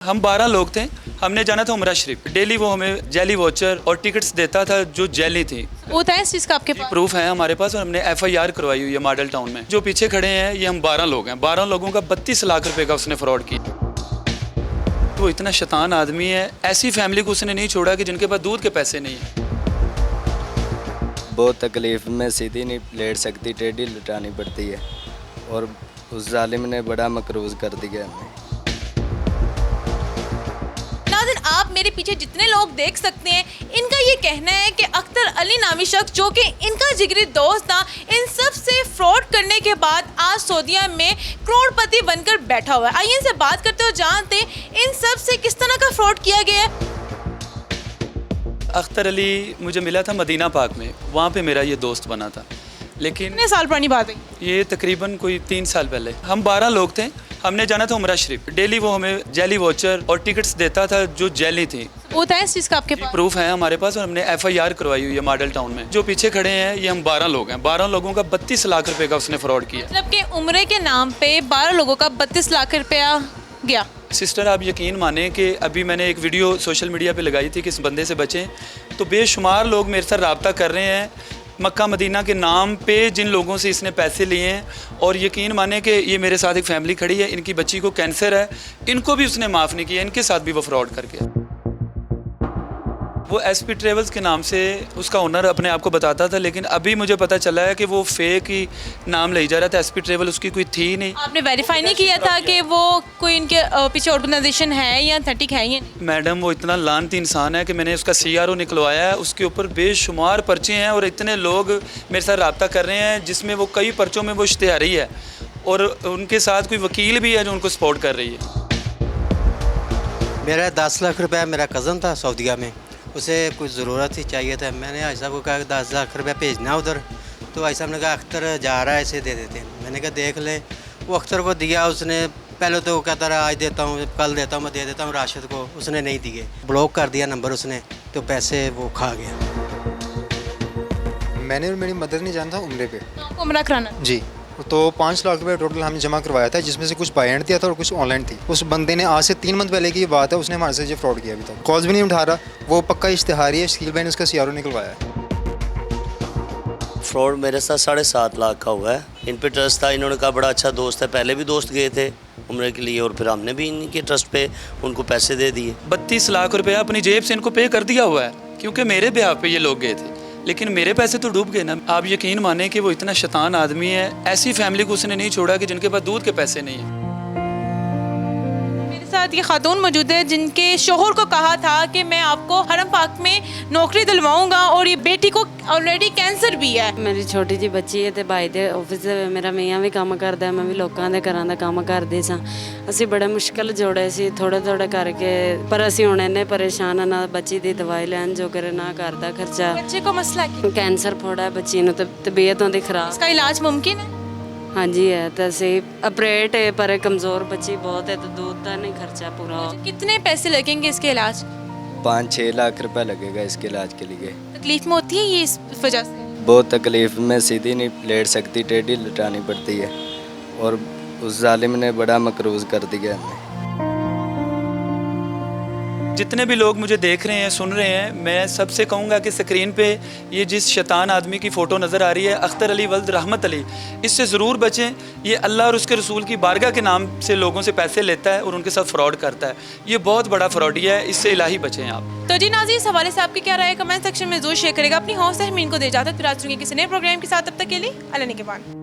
हम 12 लोग थे। हमने जाना था उमरा शरीफ। डेली वो हमें जेली वॉचर और टिकट्स देता था जो जेली थी। वो था इस चीज़ का आपके पास? प्रूफ है हमारे पास और हमने FIR करवाई हुई है मॉडल टाउन में। जो पीछे खड़े हैं ये हम 12 लोग हैं। 12 लोगों का 32 लाख रुपए का उसने फ्रॉड किया। वो इतना शैतान आदमी है, ऐसी फैमिली को उसने नहीं छोड़ा कि जिनके पास दूध के पैसे नहीं है। बहुत तकलीफ में सीधी नहीं लेट सकती, टेढ़ी लटानी पड़ती है और उस जालिम ने बड़ा मकरूज कर दिया हमें। नाज़रीन, आप मेरे पीछे जितने लोग देख सकते हैं, इनका ये कहना है कि अख्तर अली नामी शख्स जो कि इनका जिगरी दोस्त था, इन सब से फ्रॉड करने के बाद आज सऊदीया में करोड़पति बनकर बैठा हुआ है। आइए इनसे बात करते हो, जानते हैं इन सब से किस तरह का फ्रॉड किया गया है। अख्तर अली मुझे मिला था मदीना पाक में, वहाँ पे मेरा ये दोस्त बना था। लेकिन कितने साल पुरानी बात है? ये तकरीबन कोई 3 साल पहले। हम 12 लोग थे। हमने जाना था उमरा शरीफ। डेली वो हमें जेली वॉचर और टिकट्स देता था जो जेली थी। वो था इस चीज़ का आपके पास? प्रूफ है हमारे पास और हमने FIR करवाई हुई है मॉडल टाउन में। जो पीछे खड़े हैं ये हम 12 लोग हैं। 12 लोगों का 32 लाख रुपए का उसने फ्रॉड किया। मतलब कि उम्रे के नाम पे 12 लोगों का 32 लाख रुपया गया। सिस्टर, आप यकीन माने कि अभी मैंने एक वीडियो सोशल मीडिया पे लगाई थी कि इस बंदे से बचें, तो बेशुमार लोग मेरे साथ रब्ता कर रहे हैं मक्का मदीना के नाम पे जिन लोगों से इसने पैसे लिए हैं। और यकीन माने कि ये मेरे साथ एक फैमिली खड़ी है, इनकी बच्ची को कैंसर है, इनको भी उसने माफ़ नहीं किया, इनके साथ भी वो फ्रॉड करके। वो SP ट्रेवल्स के नाम से उसका ओनर अपने आप को बताता था, लेकिन अभी मुझे पता चला है कि वो फेक ही नाम ले जा रहा था। SP ट्रेवल उसकी कोई थी नहीं। आपने वेरीफाई नहीं किया था कि वो कोई इनके पीछे ऑर्गेनाइजेशन है या अथेंटिक है या नहीं? मैडम, वो इतना लानती इंसान है कि मैंने उसका CRO निकलवाया है, उसके ऊपर बेशुमार पर्चे हैं और इतने लोग मेरे साथ रब्ता कर रहे हैं, जिसमें वो कई पर्चों में वो इश्तिहारी है और उनके साथ कोई वकील भी है जो उनको सपोर्ट कर रही है। मेरा 10 लाख रुपया मेरा कज़न था सऊदीया में, उसे कुछ ज़रूरत ही चाहिए था। मैंने भाई साहब को कहा 10 लाख रुपया भेजना उधर, तो भाई साहब ने कहा अख्तर जा रहा है, इसे दे देते हैं। मैंने कहा देख ले। वो अख्तर को दिया उसने। पहले तो वो कहता रहा आज देता हूँ, कल देता हूँ, मैं दे देता हूँ राशिद को। उसने नहीं दिए, ब्लॉक कर दिया नंबर उसने, तो पैसे वो खा गया। मैंने और मेरी मदर ने जाना था उम्रे पे। आपको उम्रा कराना? जी, तो 5 लाख रुपए टोटल हमने जमा करवाया था, जिसमें से कुछ बाय हैंड दिया था और कुछ ऑनलाइन थी। उस बंदे ने आज से 3 मंथ पहले की बात है, उसने हमारे से ये फ्रॉड किया। अभी तक कॉल्स भी नहीं उठा रहा। वो पक्का इश्तिहारी है, शकील भाई ने उसका CRO निकलवाया है। फ्रॉड मेरे साथ 7.5 लाख का हुआ है। इन पे ट्रस्ट था, इन्होंने कहा बड़ा अच्छा दोस्त है, पहले भी दोस्त गए थे उम्रे के लिए और फिर हमने भी इनके ट्रस्ट पे उनको पैसे दे दिए। 32 लाख रुपया अपनी जेब से इनको पे कर दिया हुआ है, क्योंकि मेरे ब्याह पे ये लोग गए थे, लेकिन मेरे पैसे तो डूब गए ना। आप यकीन माने कि वो इतना शैतान आदमी है, ऐसी फैमिली को उसने नहीं छोड़ा कि जिनके पास दूध के पैसे नहीं है। मेरे साथ ये खातून मौजूद है जिनके शोहर को कहा था कि मैं आपको हरम पाक में नौकरी दिलवाऊंगा और ये बेटी को ऑलरेडी कैंसर भी है। मेरी छोटी जी बच्ची है ਤੇ ਭਾਈ ਦੇ ਆਫਿਸ ਮੇਰਾ ਮੀਆਂ ਵੀ ਕੰਮ ਕਰਦਾ, ਮੈਂ ਵੀ ਲੋਕਾਂ ਦੇ ਘਰਾਂ ਦਾ ਕੰਮ ਕਰਦੀ ਸਾਂ। ਅਸੀਂ ਬੜੇ ਮੁਸ਼ਕਲ ਜੋੜੇ ਸੀ ਥੋੜੇ ਥੋੜੇ ਕਰਕੇ, ਪਰ ਅਸੀਂ ਹੁਣ ਇੰਨੇ ਪਰੇਸ਼ਾਨ ਆ, ਨਾ ਬੱਚੀ ਦੀ ਦਵਾਈ ਲੈਣ ਜੋਗਰ ਨਾ ਘਰ ਦਾ ਖਰਚਾ। बच्चे को मसला क्या? ਕੈਂਸਰ ਫੋੜਾ ਹੈ ਬੱਚੀ ਨੂੰ ਤੇ ਤਬੀਅਤ ਉਹਦੀ ਖਰਾਬ। इसका इलाज मुमकिन है? ਹਾਂਜੀ ਹੈ ਤਾਂ ਅਸੀਂ ਆਪਰੇਟ ਹੈ ਪਰ ਕਮਜ਼ੋਰ ਬੱਚੀ ਬਹੁਤ ਹੈ, तो दूध ਦਾ नहीं खर्चा पूरा। कितने पैसे लगेंगे इसके इलाज? 5-6 लाख रुपए लगेगा इसके इलाज के लिए। तकलीफ में होती है ये इस वजह से? बहुत तकलीफ में सीधी नहीं लेट सकती, टेढ़ी लटानी पड़ती है और उस जालिम ने बड़ा मकरूज कर दिया हमें। जितने भी लोग मुझे देख रहे हैं, सुन रहे हैं, मैं सबसे कहूँगा कि स्क्रीन पे ये जिस शैतान आदमी की फ़ोटो नज़र आ रही है, अख्तर अली वल्द रहमत अली, इससे ज़रूर बचें। ये अल्लाह और उसके रसूल की बारगाह के नाम से लोगों से पैसे लेता है और उनके साथ फ्रॉड करता है। ये बहुत बड़ा फ्रॉडिया है, इससे इलाही बचें आप। तो जी नाज़रीन, इस हवाले से आपकी क्या राय है? कमेंट सेक्शन में जरूर शेयर करेगा। अपनी हौसला मीन को दे जाता है। फिर आज किसी नए प्रोग्राम के साथ, तब तक के लिए अल्लाह निगहबान।